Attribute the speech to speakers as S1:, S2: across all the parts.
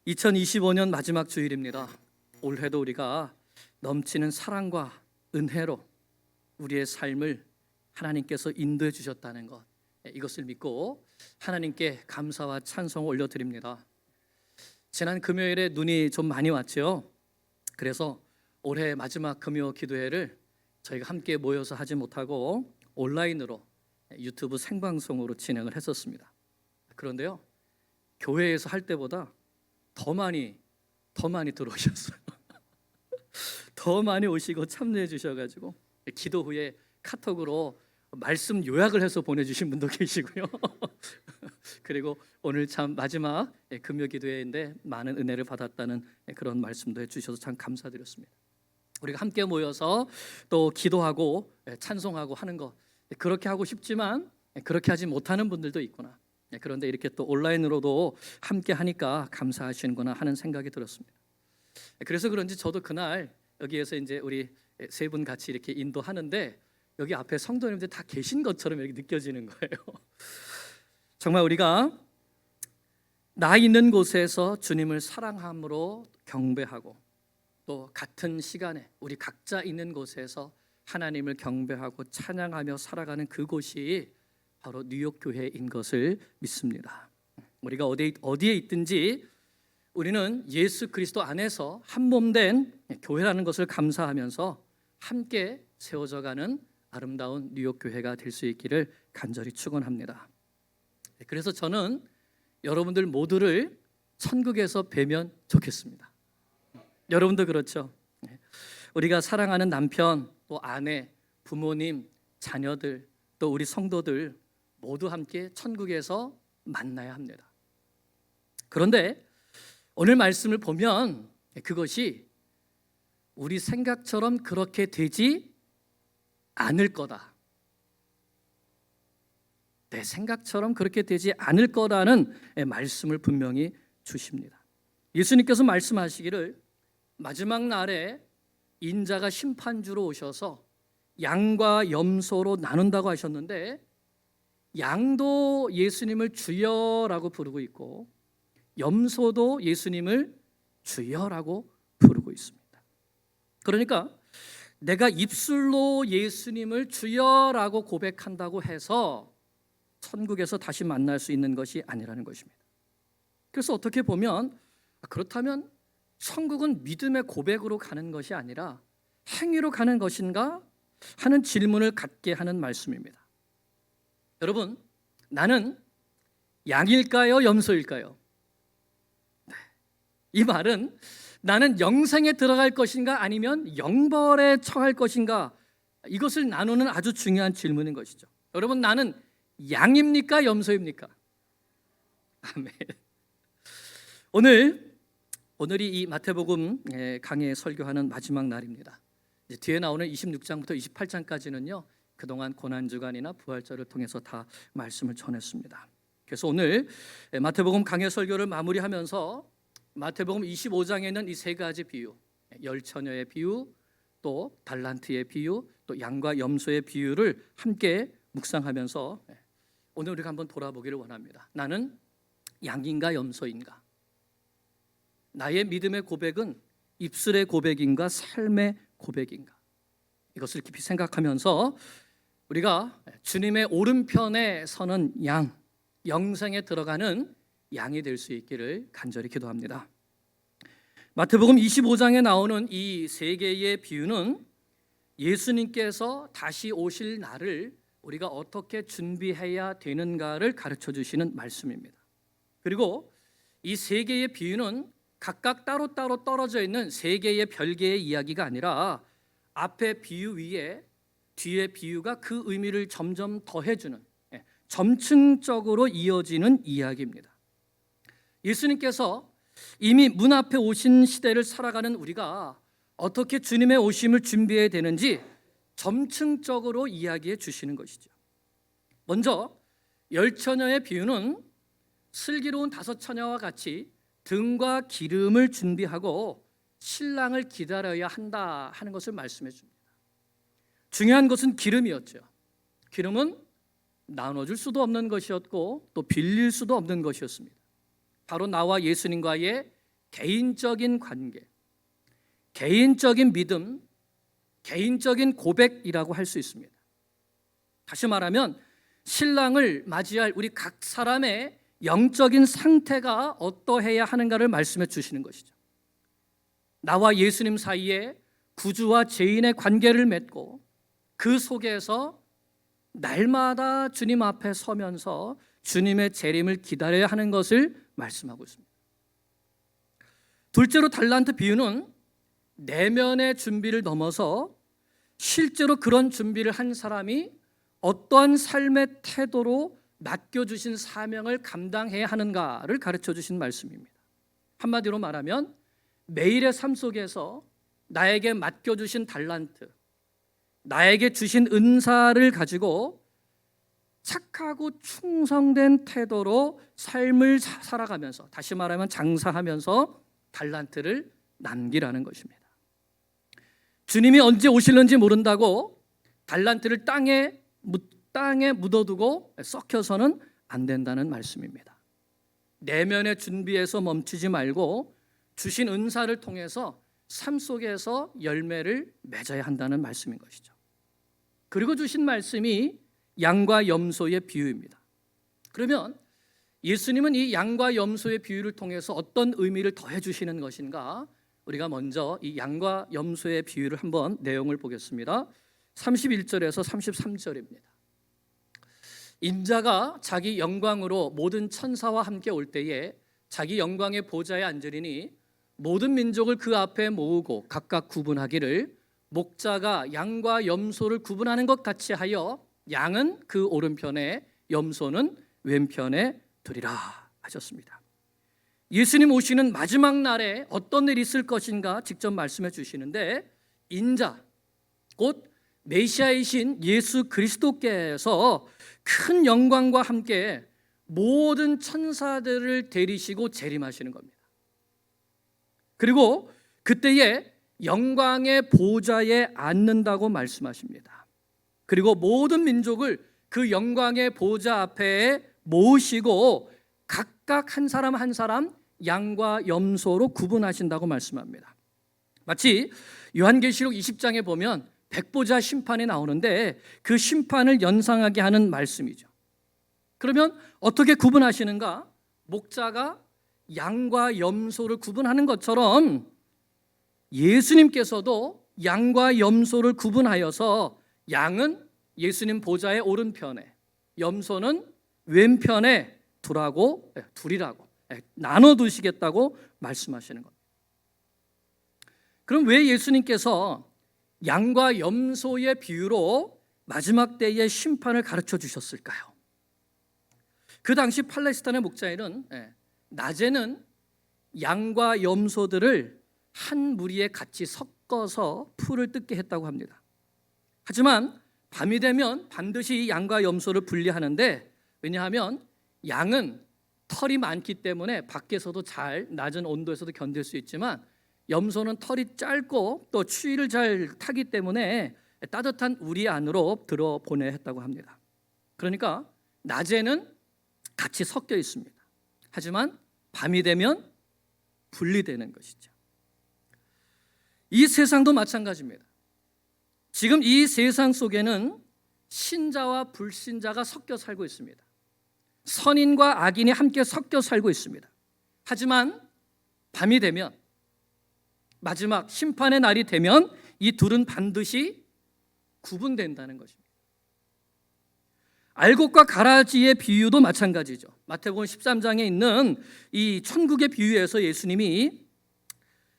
S1: 2025년 마지막 주일입니다. 올해도 우리가 넘치는 사랑과 은혜로 우리의 삶을 하나님께서 인도해 주셨다는 것, 이것을 믿고 하나님께 감사와 찬송을 올려드립니다. 지난 금요일에 눈이 좀 많이 왔죠. 그래서 올해 마지막 금요 기도회를 저희가 함께 모여서 하지 못하고 온라인으로 유튜브 생방송으로 진행을 했었습니다. 그런데요, 교회에서 할 때보다 더 많이 들어오셨어요. 더 많이 오시고 참여해 주셔가지고 기도 후에 카톡으로 말씀 요약을 해서 보내주신 분도 계시고요. 그리고 오늘 참 마지막 금요 기도회인데 많은 은혜를 받았다는 그런 말씀도 해주셔서 참 감사드렸습니다. 우리가 함께 모여서 또 기도하고 찬송하고 하는 거, 그렇게 하고 싶지만 그렇게 하지 못하는 분들도 있구나. 그런데 이렇게 또 온라인으로도 함께 하니까 감사하시는구나 하는 생각이 들었습니다. 그래서 그런지 저도 그날 여기에서 이제 우리 세 분 같이 이렇게 인도하는데 여기 앞에 성도님들 다 계신 것처럼 이렇게 느껴지는 거예요. 정말 우리가 나 있는 곳에서 주님을 사랑함으로 경배하고 또 같은 시간에 우리 각자 있는 곳에서 하나님을 경배하고 찬양하며 살아가는 그곳이 바로 뉴욕 교회인 것을 믿습니다. 우리가 어디에 있든지 우리는 예수 그리스도 안에서 한 몸 된 교회라는 것을 감사하면서 함께 세워져가는 아름다운 뉴욕 교회가 될 수 있기를 간절히 축원합니다. 그래서 저는 여러분들 모두를 천국에서 뵈면 좋겠습니다. 여러분도 그렇죠? 우리가 사랑하는 남편, 또 아내, 부모님, 자녀들, 또 우리 성도들 모두 함께 천국에서 만나야 합니다. 그런데 오늘 말씀을 보면 그것이 우리 생각처럼 그렇게 되지 않을 거다. 내 생각처럼 그렇게 되지 않을 거라는 말씀을 분명히 주십니다. 예수님께서 말씀하시기를 마지막 날에 인자가 심판주로 오셔서 양과 염소로 나눈다고 하셨는데, 양도 예수님을 주여라고 부르고 있고 염소도 예수님을 주여라고 부르고 있습니다. 그러니까 내가 입술로 예수님을 주여라고 고백한다고 해서 천국에서 다시 만날 수 있는 것이 아니라는 것입니다. 그래서 어떻게 보면 그렇다면 천국은 믿음의 고백으로 가는 것이 아니라 행위로 가는 것인가 하는 질문을 갖게 하는 말씀입니다. 여러분, 나는 양일까요? 염소일까요? 이 말은 나는 영생에 들어갈 것인가 아니면 영벌에 처할 것인가, 이것을 나누는 아주 중요한 질문인 것이죠. 여러분, 나는 양입니까? 염소입니까? 아멘. 오늘이 이 마태복음 강해 설교하는 마지막 날입니다. 이제 뒤에 나오는 26장부터 28장까지는요 그동안 고난주간이나 부활절을 통해서 다 말씀을 전했습니다. 그래서 오늘 마태복음 강해 설교를 마무리하면서 마태복음 25장에는 이 세 가지 비유, 열처녀의 비유, 또 달란트의 비유, 또 양과 염소의 비유를 함께 묵상하면서 오늘 우리가 한번 돌아보기를 원합니다. 나는 양인가 염소인가? 나의 믿음의 고백은 입술의 고백인가 삶의 고백인가? 이것을 깊이 생각하면서 우리가 주님의 오른편에 서는 양, 영생에 들어가는 양이 될 수 있기를 간절히 기도합니다. 마태복음 25장에 나오는 이 세 개의 비유는 예수님께서 다시 오실 날을 우리가 어떻게 준비해야 되는가를 가르쳐 주시는 말씀입니다. 그리고 이 세 개의 비유는 각각 따로따로 떨어져 있는 세 개의 별개의 이야기가 아니라 앞에 비유 위에 뒤에 비유가 그 의미를 점점 더해주는 점층적으로 이어지는 이야기입니다. 예수님께서 이미 문 앞에 오신 시대를 살아가는 우리가 어떻게 주님의 오심을 준비해야 되는지 점층적으로 이야기해 주시는 것이죠. 먼저 열처녀의 비유는 슬기로운 다섯 처녀와 같이 등과 기름을 준비하고 신랑을 기다려야 한다 하는 것을 말씀해 줍니다. 중요한 것은 기름이었죠. 기름은 나눠줄 수도 없는 것이었고 또 빌릴 수도 없는 것이었습니다. 바로 나와 예수님과의 개인적인 관계, 개인적인 믿음, 개인적인 고백이라고 할 수 있습니다. 다시 말하면 신랑을 맞이할 우리 각 사람의 영적인 상태가 어떠해야 하는가를 말씀해 주시는 것이죠. 나와 예수님 사이에 구주와 죄인의 관계를 맺고 그 속에서 날마다 주님 앞에 서면서 주님의 재림을 기다려야 하는 것을 말씀하고 있습니다. 둘째로 달란트 비유는 내면의 준비를 넘어서 실제로 그런 준비를 한 사람이 어떠한 삶의 태도로 맡겨주신 사명을 감당해야 하는가를 가르쳐 주신 말씀입니다. 한마디로 말하면 매일의 삶 속에서 나에게 맡겨주신 달란트, 나에게 주신 은사를 가지고 착하고 충성된 태도로 삶을 살아가면서, 다시 말하면 장사하면서 달란트를 남기라는 것입니다. 주님이 언제 오실는지 모른다고 달란트를 땅에 묻어두고 썩혀서는 안 된다는 말씀입니다. 내면의 준비에서 멈추지 말고 주신 은사를 통해서 삶 속에서 열매를 맺어야 한다는 말씀인 것이죠. 그리고 주신 말씀이 양과 염소의 비유입니다. 그러면 예수님은 이 양과 염소의 비유를 통해서 어떤 의미를 더해 주시는 것인가? 우리가 먼저 이 양과 염소의 비유를 한번 내용을 보겠습니다. 31절에서 33절입니다. 인자가 자기 영광으로 모든 천사와 함께 올 때에 자기 영광의 보좌에 앉으리니 모든 민족을 그 앞에 모으고 각각 구분하기를 목자가 양과 염소를 구분하는 것 같이 하여 양은 그 오른편에 염소는 왼편에 두리라 하셨습니다. 예수님 오시는 마지막 날에 어떤 일이 있을 것인가 직접 말씀해 주시는데, 인자 곧 메시아이신 예수 그리스도께서 큰 영광과 함께 모든 천사들을 데리시고 재림하시는 겁니다. 그리고 그때에 영광의 보좌에 앉는다고 말씀하십니다. 그리고 모든 민족을 그 영광의 보좌 앞에 모으시고 각각 한 사람 한 사람 양과 염소로 구분하신다고 말씀합니다. 마치 요한계시록 20장에 보면 백보자 심판이 나오는데 그 심판을 연상하게 하는 말씀이죠. 그러면 어떻게 구분하시는가? 목자가 양과 염소를 구분하는 것처럼 예수님께서도 양과 염소를 구분하여서 양은 예수님 보좌의 오른편에, 염소는 왼편에 두리라고 나눠두시겠다고 말씀하시는 겁니다. 그럼 왜 예수님께서 양과 염소의 비유로 마지막 때의 심판을 가르쳐 주셨을까요? 그 당시 팔레스타인의 목자에는 낮에는 양과 염소들을 한 무리에 같이 섞어서 풀을 뜯게 했다고 합니다. 하지만 밤이 되면 반드시 양과 염소를 분리하는데, 왜냐하면 양은 털이 많기 때문에 밖에서도 잘 낮은 온도에서도 견딜 수 있지만 염소는 털이 짧고 또 추위를 잘 타기 때문에 따뜻한 우리 안으로 들어보내야 했다고 합니다. 그러니까 낮에는 같이 섞여 있습니다. 하지만 밤이 되면 분리되는 것이죠. 이 세상도 마찬가지입니다. 지금 이 세상 속에는 신자와 불신자가 섞여 살고 있습니다. 선인과 악인이 함께 섞여 살고 있습니다. 하지만 밤이 되면, 마지막 심판의 날이 되면 이 둘은 반드시 구분된다는 것입니다. 알곡과 가라지의 비유도 마찬가지죠. 마태복음 13장에 있는 이 천국의 비유에서 예수님이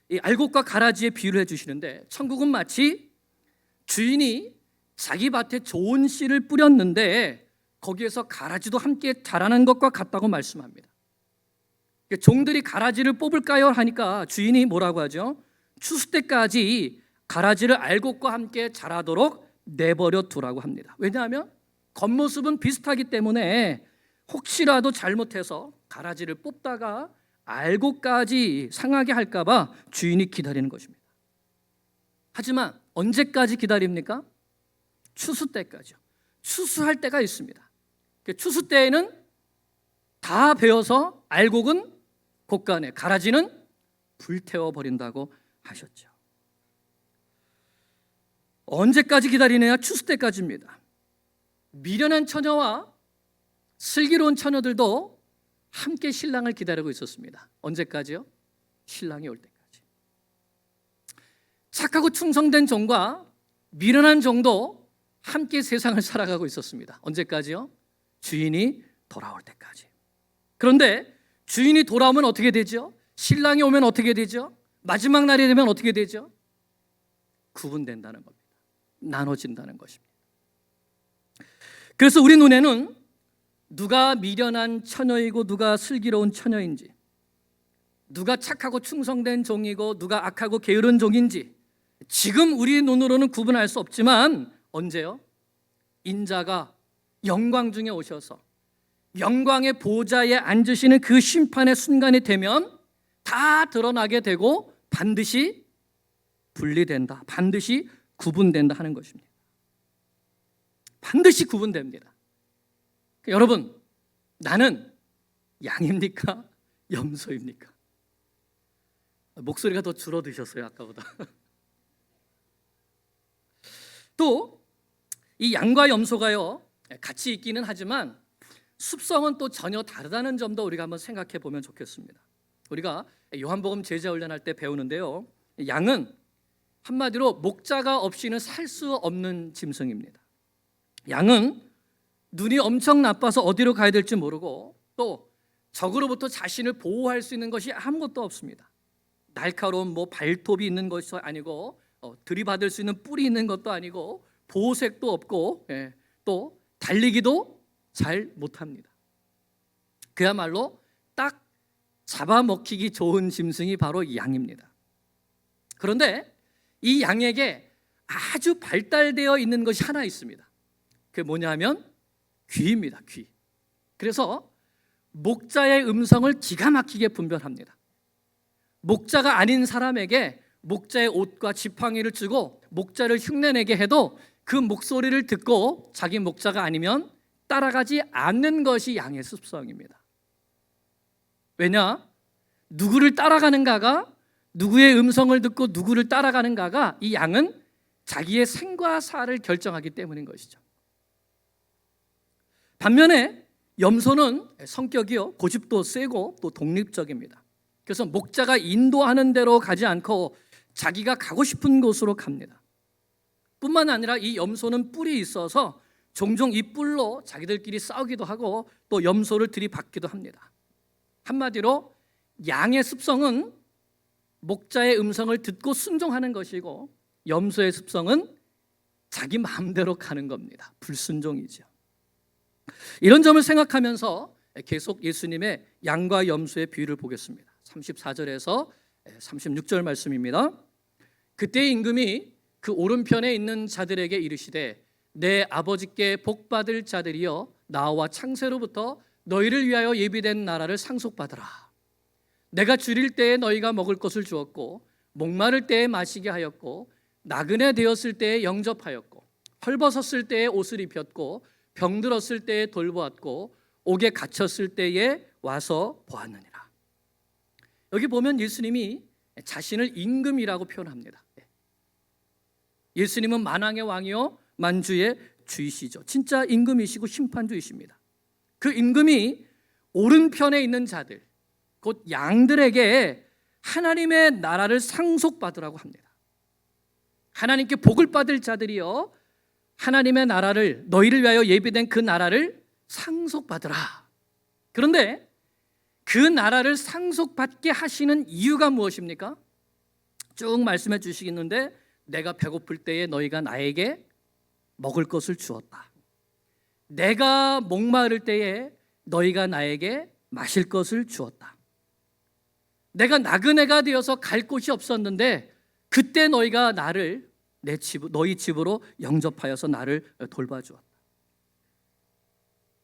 S1: 이 알곡과 가라지의 비유를 해주시는데, 천국은 마치 주인이 자기 밭에 좋은 씨를 뿌렸는데 거기에서 가라지도 함께 자라는 것과 같다고 말씀합니다. 종들이 가라지를 뽑을까요? 하니까 주인이 뭐라고 하죠? 추수 때까지 가라지를 알곡과 함께 자라도록 내버려 두라고 합니다. 왜냐하면 겉모습은 비슷하기 때문에 혹시라도 잘못해서 가라지를 뽑다가 알곡까지 상하게 할까 봐 주인이 기다리는 것입니다. 하지만 언제까지 기다립니까? 추수 때까지요. 추수할 때가 있습니다. 추수 때에는 다 베어서 알곡은 곳간에, 가라지는 불태워 버린다고 하셨죠. 언제까지 기다리느냐? 추수 때까지입니다. 미련한 처녀와 슬기로운 처녀들도 함께 신랑을 기다리고 있었습니다. 언제까지요? 신랑이 올 때까지. 착하고 충성된 종과 미련한 종도 함께 세상을 살아가고 있었습니다. 언제까지요? 주인이 돌아올 때까지. 그런데 주인이 돌아오면 어떻게 되죠? 신랑이 오면 어떻게 되죠? 마지막 날이 되면 어떻게 되죠? 구분된다는 겁니다. 나눠진다는 것입니다. 그래서 우리 눈에는 누가 미련한 처녀이고 누가 슬기로운 처녀인지, 누가 착하고 충성된 종이고 누가 악하고 게으른 종인지 지금 우리 눈으로는 구분할 수 없지만 언제요? 인자가 영광 중에 오셔서 영광의 보좌에 앉으시는 그 심판의 순간이 되면 다 드러나게 되고 반드시 분리된다, 반드시 구분된다 하는 것입니다. 반드시 구분됩니다. 여러분, 나는 양입니까? 염소입니까? 목소리가 더 줄어드셨어요, 아까보다. 또 이 양과 염소가요 같이 있기는 하지만 습성은 또 전혀 다르다는 점도 우리가 한번 생각해 보면 좋겠습니다. 우리가 요한복음 제자 훈련할 때 배우는데요, 양은 한마디로 목자가 없이는 살 수 없는 짐승입니다. 양은 눈이 엄청 나빠서 어디로 가야 될지 모르고 또 적으로부터 자신을 보호할 수 있는 것이 아무것도 없습니다. 날카로운 발톱이 있는 것이 아니고 들이받을 수 있는 뿔이 있는 것도 아니고 보호색도 없고 또 달리기도 잘 못합니다. 그야말로 딱 잡아먹히기 좋은 짐승이 바로 양입니다. 그런데 이 양에게 아주 발달되어 있는 것이 하나 있습니다. 그게 뭐냐 하면 귀입니다. 귀. 그래서 목자의 음성을 기가 막히게 분별합니다. 목자가 아닌 사람에게 목자의 옷과 지팡이를 주고 목자를 흉내내게 해도 그 목소리를 듣고 자기 목자가 아니면 따라가지 않는 것이 양의 습성입니다. 왜냐? 누구를 따라가는가가, 누구의 음성을 듣고 누구를 따라가는가가 이 양은 자기의 생과 사를 결정하기 때문인 것이죠. 반면에 염소는 성격이요 고집도 세고 또 독립적입니다. 그래서 목자가 인도하는 대로 가지 않고 자기가 가고 싶은 곳으로 갑니다. 뿐만 아니라 이 염소는 뿔이 있어서 종종 이 뿔로 자기들끼리 싸우기도 하고 또 염소를 들이받기도 합니다. 한마디로 양의 습성은 목자의 음성을 듣고 순종하는 것이고 염소의 습성은 자기 마음대로 가는 겁니다. 불순종이죠. 이런 점을 생각하면서 계속 예수님의 양과 염소의 비유를 보겠습니다. 34절에서 36절 말씀입니다. 그때 임금이 그 오른편에 있는 자들에게 이르시되 내 아버지께 복받을 자들이여 나와 창세로부터 너희를 위하여 예비된 나라를 상속받으라. 내가 줄일 때에 너희가 먹을 것을 주었고 목마를 때에 마시게 하였고 나그네 되었을 때에 영접하였고 헐벗었을 때에 옷을 입혔고 병들었을 때에 돌보았고 옥에 갇혔을 때에 와서 보았느니라. 여기 보면 예수님이 자신을 임금이라고 표현합니다. 예수님은 만왕의 왕이요 만주의 주이시죠. 진짜 임금이시고 심판주이십니다. 그 임금이 오른편에 있는 자들, 곧 양들에게 하나님의 나라를 상속받으라고 합니다. 하나님께 복을 받을 자들이요 하나님의 나라를, 너희를 위하여 예비된 그 나라를 상속받으라. 그런데 그 나라를 상속받게 하시는 이유가 무엇입니까? 쭉 말씀해 주시겠는데 내가 배고플 때에 너희가 나에게 먹을 것을 주었다. 내가 목마를 때에 너희가 나에게 마실 것을 주었다. 내가 나그네가 되어서 갈 곳이 없었는데 그때 너희가 나를 너희 집으로 영접하여서 나를 돌봐주었다.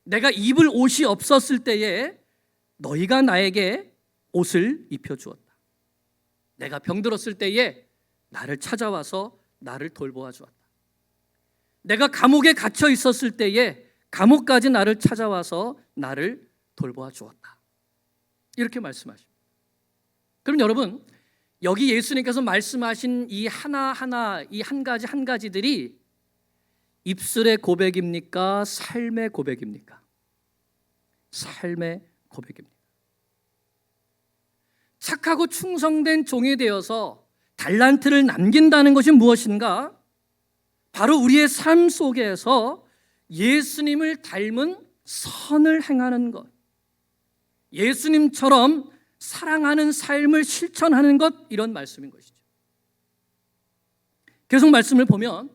S1: 내가 입을 옷이 없었을 때에 너희가 나에게 옷을 입혀주었다. 내가 병들었을 때에 나를 찾아와서 나를 돌보아 주었다. 내가 감옥에 갇혀 있었을 때에 감옥까지 나를 찾아와서 나를 돌보아 주었다. 이렇게 말씀하십니다. 그럼 여러분, 여기 예수님께서 말씀하신 이 하나하나, 이 한 가지 한 가지들이 입술의 고백입니까? 삶의 고백입니까? 삶의 고백입니다. 착하고 충성된 종이 되어서 달란트를 남긴다는 것이 무엇인가? 바로 우리의 삶 속에서 예수님을 닮은 선을 행하는 것, 예수님처럼 사랑하는 삶을 실천하는 것, 이런 말씀인 것이죠. 계속 말씀을 보면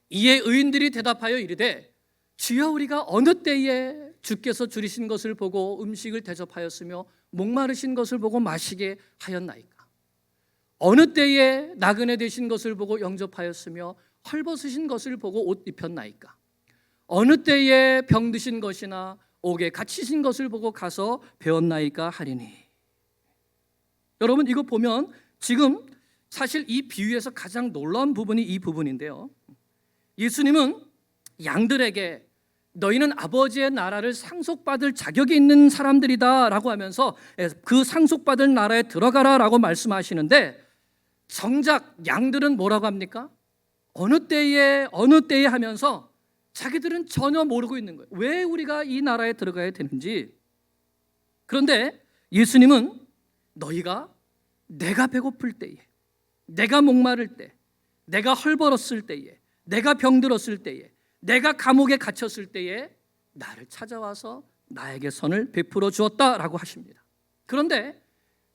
S1: 이에 의인들이 대답하여 이르되 주여 우리가 어느 때에 주께서 줄이신 것을 보고 음식을 대접하였으며 목마르신 것을 보고 마시게 하였나이까? 어느 때에 나그네 되신 것을 보고 영접하였으며 헐벗으신 것을 보고 옷 입혔나이까? 어느 때에 병드신 것이나 옥에 갇히신 것을 보고 가서 배웠나이까 하리니. 여러분, 이거 보면 지금 사실 이 비유에서 가장 놀라운 부분이 이 부분인데요, 예수님은 양들에게 너희는 아버지의 나라를 상속받을 자격이 있는 사람들이다 라고 하면서 그 상속받을 나라에 들어가라 라고 말씀하시는데, 정작 양들은 뭐라고 합니까? 어느 때에 하면서 자기들은 전혀 모르고 있는 거예요. 왜 우리가 이 나라에 들어가야 되는지. 그런데 예수님은 너희가 내가 배고플 때에, 내가 목마를 때, 내가 헐벗었을 때에, 내가 병들었을 때에, 내가 감옥에 갇혔을 때에 나를 찾아와서 나에게 선을 베풀어 주었다라고 하십니다. 그런데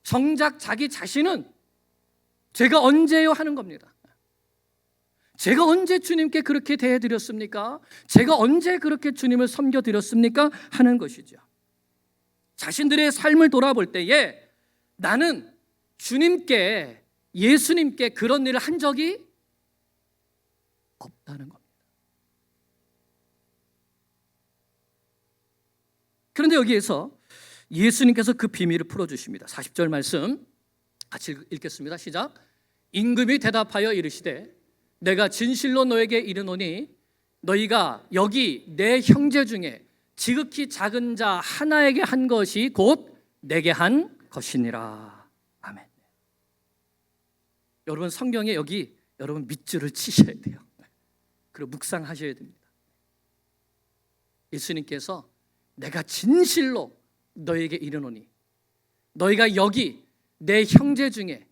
S1: 정작 자기 자신은 제가 언제요 하는 겁니다. 제가 언제 주님께 그렇게 대해드렸습니까? 제가 언제 그렇게 주님을 섬겨드렸습니까? 하는 것이죠. 자신들의 삶을 돌아볼 때에 나는 주님께, 예수님께 그런 일을 한 적이 없다는 겁니다. 그런데 여기에서 예수님께서 그 비밀을 풀어주십니다. 40절 말씀 같이 읽겠습니다. 시작. 임금이 대답하여 이르시되 내가 진실로 너에게 이르노니 너희가 여기 내 형제 중에 지극히 작은 자 하나에게 한 것이 곧 내게 한 것이니라. 아멘. 여러분, 성경에 여기 여러분 밑줄을 치셔야 돼요. 그리고 묵상하셔야 됩니다. 예수님께서 내가 진실로 너에게 이르노니 너희가 여기 내 형제 중에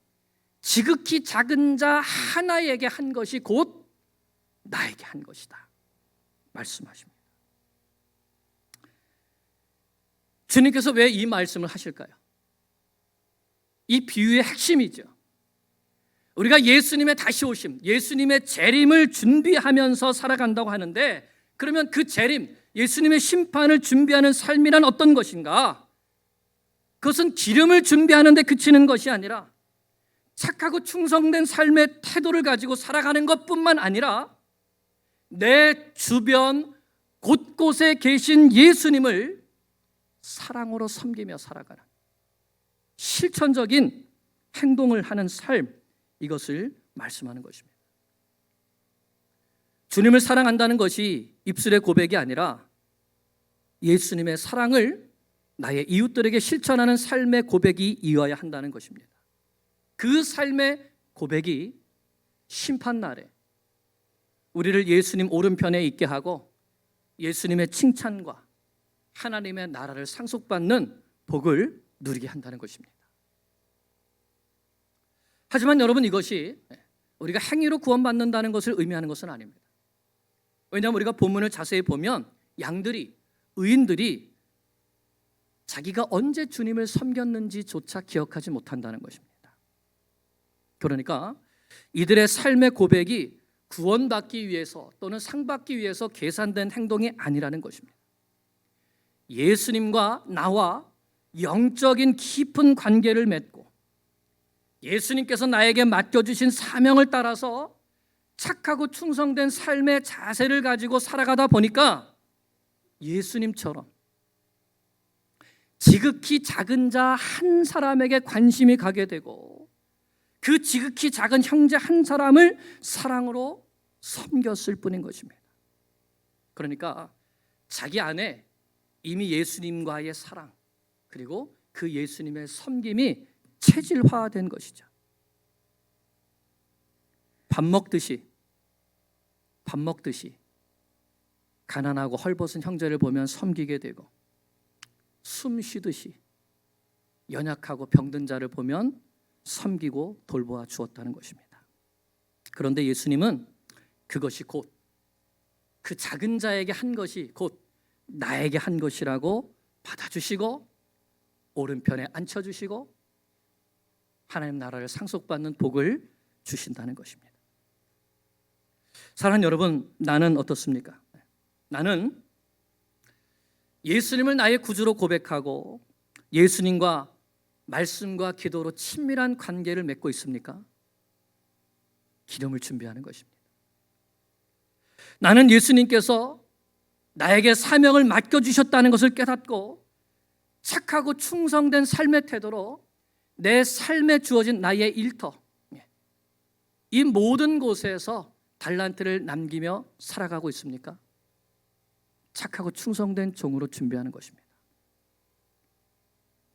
S1: 지극히 작은 자 하나에게 한 것이 곧 나에게 한 것이다 말씀하십니다. 주님께서 왜 이 말씀을 하실까요? 이 비유의 핵심이죠. 우리가 예수님의 다시 오심, 예수님의 재림을 준비하면서 살아간다고 하는데, 그러면 그 재림, 예수님의 심판을 준비하는 삶이란 어떤 것인가? 그것은 기름을 준비하는 데 그치는 것이 아니라 착하고 충성된 삶의 태도를 가지고 살아가는 것뿐만 아니라 내 주변 곳곳에 계신 예수님을 사랑으로 섬기며 살아가는 실천적인 행동을 하는 삶, 이것을 말씀하는 것입니다. 주님을 사랑한다는 것이 입술의 고백이 아니라 예수님의 사랑을 나의 이웃들에게 실천하는 삶의 고백이 이어야 한다는 것입니다. 그 삶의 고백이 심판날에 우리를 예수님 오른편에 있게 하고 예수님의 칭찬과 하나님의 나라를 상속받는 복을 누리게 한다는 것입니다. 하지만 여러분, 이것이 우리가 행위로 구원받는다는 것을 의미하는 것은 아닙니다. 왜냐하면 우리가 본문을 자세히 보면 양들이, 의인들이 자기가 언제 주님을 섬겼는지조차 기억하지 못한다는 것입니다. 그러니까 이들의 삶의 고백이 구원받기 위해서 또는 상받기 위해서 계산된 행동이 아니라는 것입니다. 예수님과 나와 영적인 깊은 관계를 맺고 예수님께서 나에게 맡겨주신 사명을 따라서 착하고 충성된 삶의 자세를 가지고 살아가다 보니까 예수님처럼 지극히 작은 자 한 사람에게 관심이 가게 되고 그 지극히 작은 형제 한 사람을 사랑으로 섬겼을 뿐인 것입니다. 그러니까 자기 안에 이미 예수님과의 사랑, 그리고 그 예수님의 섬김이 체질화된 것이죠. 밥 먹듯이 가난하고 헐벗은 형제를 보면 섬기게 되고, 숨 쉬듯이 연약하고 병든 자를 보면 섬기고 돌보아 주었다는 것입니다. 그런데 예수님은 그것이 곧 그 작은 자에게 한 것이 곧 나에게 한 것이라고 받아주시고 오른편에 앉혀주시고 하나님 나라를 상속받는 복을 주신다는 것입니다. 사랑하는 여러분, 나는 어떻습니까? 나는 예수님을 나의 구주로 고백하고 예수님과 말씀과 기도로 친밀한 관계를 맺고 있습니까? 기름을 준비하는 것입니다. 나는 예수님께서 나에게 사명을 맡겨주셨다는 것을 깨닫고 착하고 충성된 삶의 태도로 내 삶에 주어진 나의 일터, 이 모든 곳에서 달란트를 남기며 살아가고 있습니까? 착하고 충성된 종으로 준비하는 것입니다.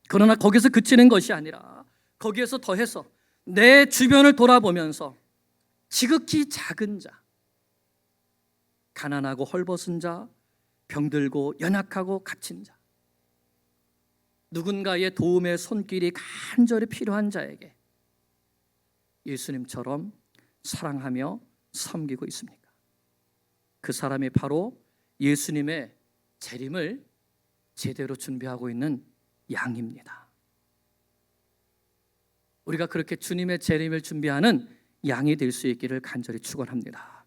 S1: 그러나 거기서 그치는 것이 아니라 거기에서 더해서 내 주변을 돌아보면서 지극히 작은 자, 가난하고 헐벗은 자, 병들고 연약하고 갇힌 자, 누군가의 도움의 손길이 간절히 필요한 자에게 예수님처럼 사랑하며 섬기고 있습니까? 그 사람이 바로 예수님의 재림을 제대로 준비하고 있는 양입니다. 우리가 그렇게 주님의 재림을 준비하는 양이 될 수 있기를 간절히 축원합니다.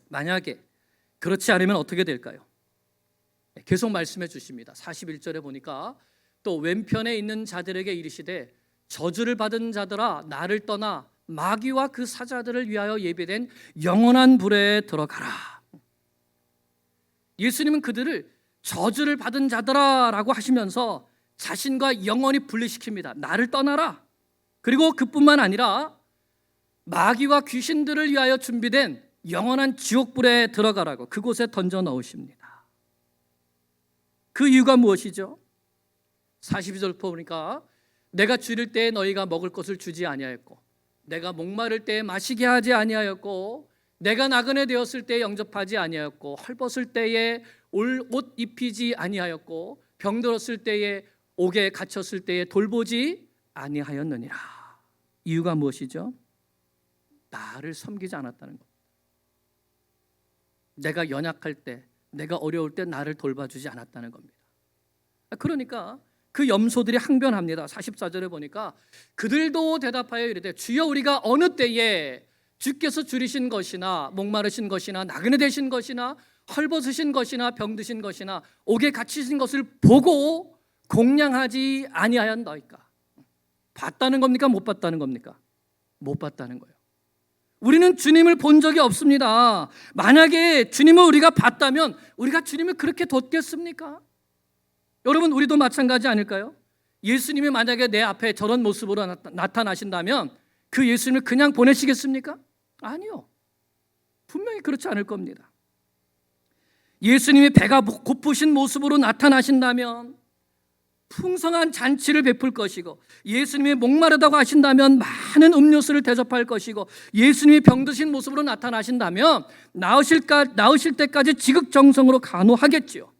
S1: 만약에 그렇지 않으면 어떻게 될까요? 계속 말씀해 주십니다. 41절에 보니까 또 왼편에 있는 자들에게 이르시되 저주를 받은 자들아 나를 떠나 마귀와 그 사자들을 위하여 예비된 영원한 불에 들어가라. 예수님은 그들을 저주를 받은 자들아 라고 하시면서 자신과 영원히 분리시킵니다. 나를 떠나라. 그리고 그뿐만 아니라 마귀와 귀신들을 위하여 준비된 영원한 지옥불에 들어가라고 그곳에 던져 넣으십니다. 그 이유가 무엇이죠? 42절 보니까 내가 줄일 때에 너희가 먹을 것을 주지 아니하였고 내가 목마를 때에 마시게 하지 아니하였고 내가 나그네 되었을 때에 영접하지 아니하였고 헐벗을 때에 옷 입히지 아니하였고 병들었을 때에 옥에 갇혔을 때에 돌보지 아니하였느니라. 이유가 무엇이죠? 나를 섬기지 않았다는 것. 내가 연약할 때, 내가 어려울 때 나를 돌봐주지 않았다는 겁니다. 그러니까 그 염소들이 항변합니다. 44절에 보니까 그들도 대답하여 이르되 주여 우리가 어느 때에 주께서 줄이신 것이나 목마르신 것이나 나그네 되신 것이나 헐벗으신 것이나 병드신 것이나 옥에 갇히신 것을 보고 공양하지 아니하였나이까. 봤다는 겁니까? 못 봤다는 겁니까? 못 봤다는 거예요. 우리는 주님을 본 적이 없습니다. 만약에 주님을 우리가 봤다면 우리가 주님을 그렇게 뒀겠습니까? 여러분, 우리도 마찬가지 아닐까요? 예수님이 만약에 내 앞에 저런 모습으로 나타나신다면 그 예수님을 그냥 보내시겠습니까? 아니요. 분명히 그렇지 않을 겁니다. 예수님이 배가 고프신 모습으로 나타나신다면 풍성한 잔치를 베풀 것이고 예수님이 목마르다고 하신다면 많은 음료수를 대접할 것이고 예수님이 병드신 모습으로 나타나신다면 나으실 때까지 지극정성으로 간호하겠지요.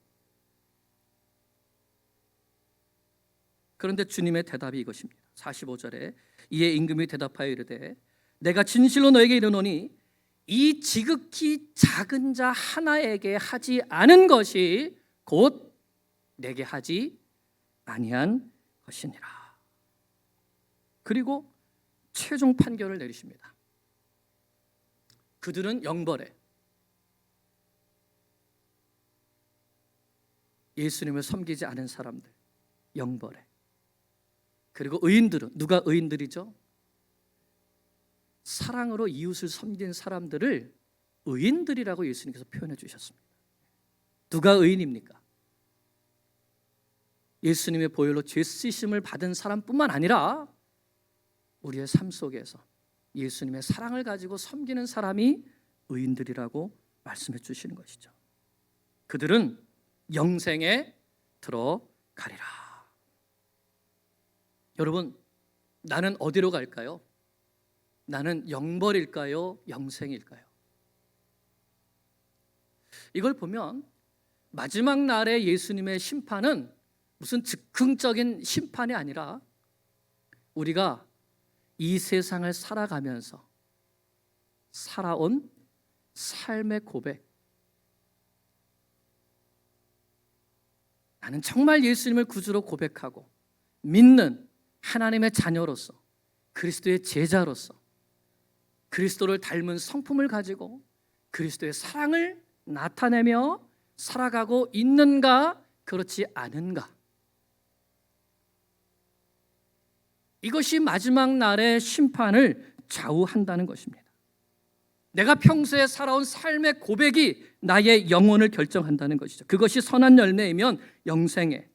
S1: 그런데 주님의 대답이 이것입니다. 45절에 이에 임금이 대답하여 이르되 내가 진실로 너에게 이르노니 이 지극히 작은 자 하나에게 하지 않은 것이 곧 내게 하지 아니한 것이니라. 그리고 최종 판결을 내리십니다. 그들은 영벌에 예수님을 섬기지 않은 사람들, 영벌에. 그리고 의인들은 누가 의인들이죠? 사랑으로 이웃을 섬긴 사람들을 의인들이라고 예수님께서 표현해 주셨습니다. 누가 의인입니까? 예수님의 보혈로 죄 씻음을 받은 사람뿐만 아니라 우리의 삶 속에서 예수님의 사랑을 가지고 섬기는 사람이 의인들이라고 말씀해 주시는 것이죠. 그들은 영생에 들어가리라. 여러분, 나는 어디로 갈까요? 나는 영벌일까요? 영생일까요? 이걸 보면 마지막 날에 예수님의 심판은 무슨 즉흥적인 심판이 아니라 우리가 이 세상을 살아가면서 살아온 삶의 고백, 나는 정말 예수님을 구주로 고백하고 믿는 하나님의 자녀로서, 그리스도의 제자로서 그리스도를 닮은 성품을 가지고 그리스도의 사랑을 나타내며 살아가고 있는가, 그렇지 않은가, 이것이 마지막 날의 심판을 좌우한다는 것입니다. 내가 평소에 살아온 삶의 고백이 나의 영혼을 결정한다는 것이죠. 그것이 선한 열매이면 영생에,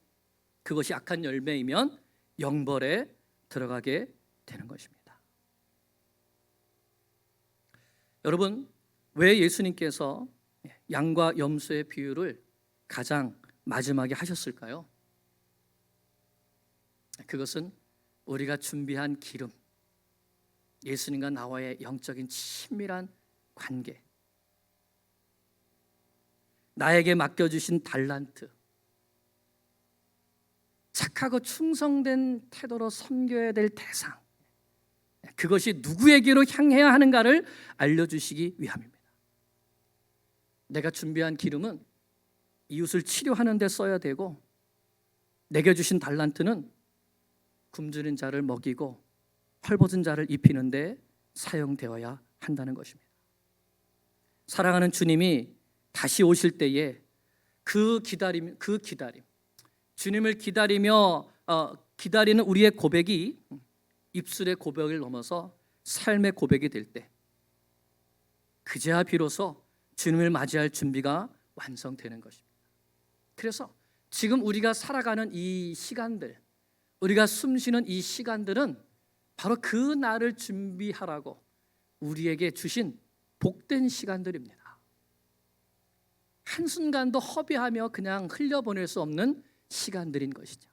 S1: 그것이 악한 열매이면 영벌에 들어가게 되는 것입니다. 여러분, 왜 예수님께서 양과 염소의 비유를 가장 마지막에 하셨을까요? 그것은 우리가 준비한 기름, 예수님과 나와의 영적인 친밀한 관계, 나에게 맡겨주신 달란트, 착하고 충성된 태도로 섬겨야 될 대상, 그것이 누구에게로 향해야 하는가를 알려주시기 위함입니다. 내가 준비한 기름은 이웃을 치료하는 데 써야 되고, 내게 주신 달란트는 굶주린 자를 먹이고 헐벗은 자를 입히는 데 사용되어야 한다는 것입니다. 사랑하는 주님이 다시 오실 때에 그 기다림, 주님을 기다리는 우리의 고백이 입술의 고백을 넘어서 삶의 고백이 될 때, 그제야 비로소 주님을 맞이할 준비가 완성되는 것입니다. 그래서 지금 우리가 살아가는 이 시간들, 우리가 숨쉬는 이 시간들은 바로 그 날을 준비하라고 우리에게 주신 복된 시간들입니다. 한순간도 허비하며 그냥 흘려보낼 수 없는 시간들인 것이죠.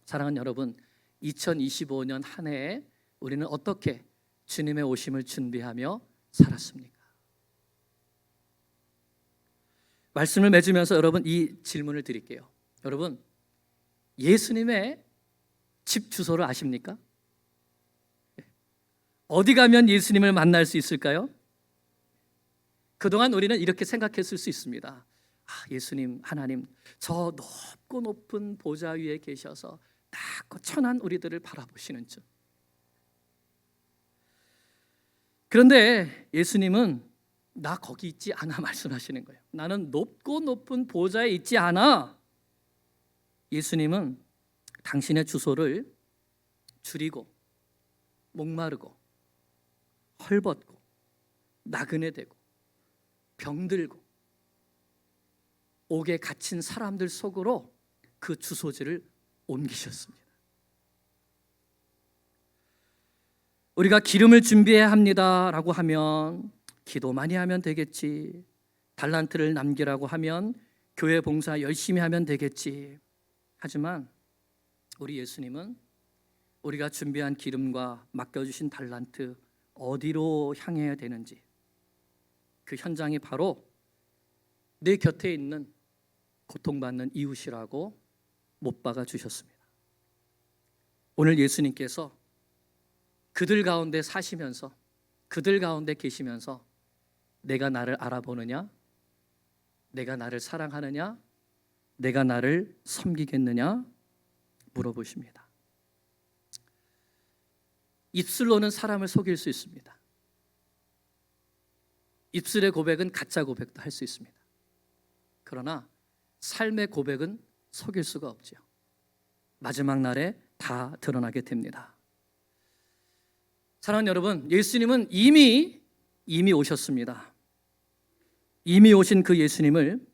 S1: 사랑하는 여러분, 2025년 한 해에 우리는 어떻게 주님의 오심을 준비하며 살았습니까? 말씀을 맺으면서 여러분, 이 질문을 드릴게요. 여러분, 예수님의 집 주소를 아십니까? 어디 가면 예수님을 만날 수 있을까요? 그동안 우리는 이렇게 생각했을 수 있습니다. 예수님, 하나님, 저 높고 높은 보좌 위에 계셔서 낮고 천한 우리들을 바라보시는 줄. 그런데 예수님은 나 거기 있지 않아 말씀하시는 거예요. 나는 높고 높은 보좌에 있지 않아. 예수님은 당신의 주소를 줄이고 목마르고 헐벗고 나그네 되고 병들고 옥에 갇힌 사람들 속으로 그 주소지를 옮기셨습니다. 우리가 기름을 준비해야 합니다라고 하면 기도 많이 하면 되겠지, 달란트를 남기라고 하면 교회 봉사 열심히 하면 되겠지. 하지만 우리 예수님은 우리가 준비한 기름과 맡겨주신 달란트 어디로 향해야 되는지, 그 현장이 바로 내 곁에 있는 고통받는 이웃이라고 못 박아 주셨습니다. 오늘 예수님께서 그들 가운데 사시면서, 그들 가운데 계시면서 내가 나를 알아보느냐, 내가 나를 사랑하느냐, 내가 나를 섬기겠느냐 물어보십니다. 입술로는 사람을 속일 수 있습니다. 입술의 고백은 가짜 고백도 할 수 있습니다. 그러나 삶의 고백은 속일 수가 없죠. 마지막 날에 다 드러나게 됩니다. 사랑하는 여러분, 예수님은 이미 오셨습니다. 이미 오신 그 예수님을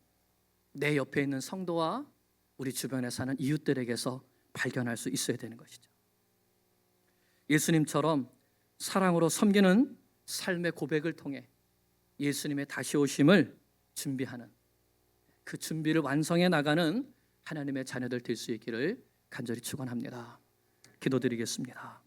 S1: 내 옆에 있는 성도와 우리 주변에 사는 이웃들에게서 발견할 수 있어야 되는 것이죠. 예수님처럼 사랑으로 섬기는 삶의 고백을 통해 예수님의 다시 오심을 준비하는, 그 준비를 완성해 나가는 하나님의 자녀들 될 수 있기를 간절히 축원합니다. 기도드리겠습니다.